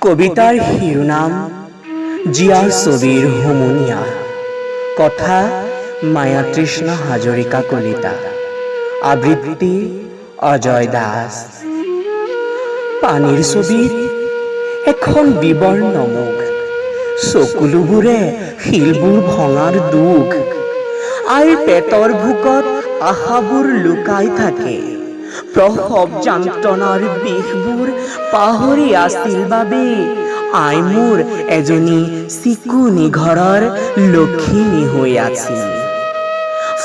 কবিতাৰ শিৰোনাম জিয়া ছবিৰ হুমুনিয়া। কথা মায়াতৃষ্ণ হাজৰিকা কলিতা। আবৃত্তি অজয় দাস। পানীৰ ছবিত এখন বিবৰ্ণ মুখ, চকুলোবোৰে শিলবোৰ ভঙাৰ দুখ। আইৰ পেটৰ ভোকত আশাবোৰ লুকাই থাকে, প্ৰসৱ যন্ত্ৰণাৰ বিষবোৰ পাহৰি আছিল বাবে আই মোৰ এজনী চিকুনি ঘৰৰ লক্ষিমী হৈ আছিল।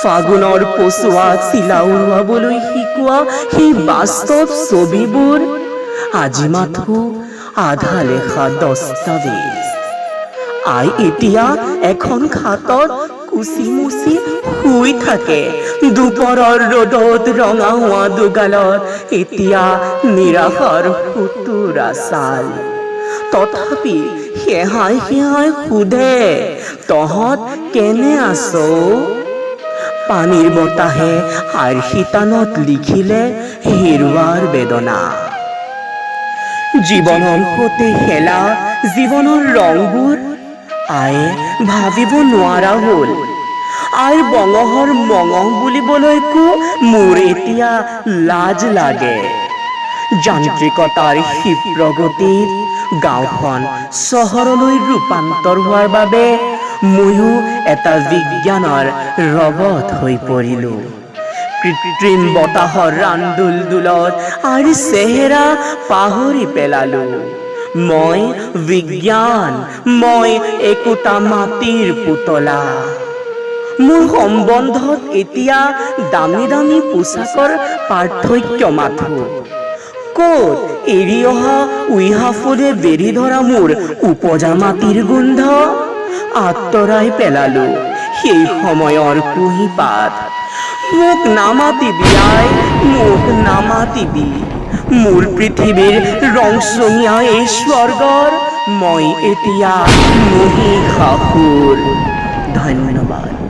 ফাগুনৰ পচুৱাত চিলা উৰুৱাবলৈ শিকোৱা সেই বাস্তৱ ছবিবোৰ আজি মাথো আধা লেখা দস্তাবেজ। আই এতিয়া এখন খাটত কুচি মুচি শুই থাকে, দুপৰৰ ৰ'দত ৰঙা হোৱা দুগালত এতিয়া নিৰাশাৰ সুতুৰা ছাল। তথাপি সেহাই সেহাই সোধে, তহঁত কেনে আছ? পানীৰ বতাহে আইৰ শিতানত লিখিলে হেৰুৱাৰ বেদনা। জীৱনৰ সৈতে খেলা জীৱনৰ ৰংবোৰ আয়ে ভাবিব নোৱাৰা হ'ল। আইৰ বঙহৰ মঙহ বুলিবলৈকো মোৰ এতিয়া লাজ লাগে। যান্ত্ৰিকতাৰ ক্ষিপ্ৰ গতিত গাঁওখন চহৰলৈ ৰূপান্তৰ হোৱাৰ বাবে ময়ো এটা বিজ্ঞানৰ ৰবট হৈ পৰিলোঁ। কৃত্ৰিম বতাহৰ ৰান্দোল-দোলত আইৰ চেহেৰা পাহৰি পেলালোঁ। মই বিজ্ঞান, মই একোটা মাটিৰ পুতলা। মোৰ সম্বন্ধত এতিয়া দামী দামী পোচাকৰ পাৰ্থক্য মাথো। ক'ত এৰি অহা উইহা ফুলে বেৰি ধৰা মোৰ উপজা মাটিৰ গোন্ধ? আঁতৰাই পেলালো সেই সময়ৰ কুঁহিপাত। মোক নামাতিবি আই, মোক নামাতিবি। মোৰ পৃথিৱীৰ ৰংচঙীয়া এই স্বৰ্গৰ মই এতিয়া মহিষাসুৰ। ধন্যবাদ।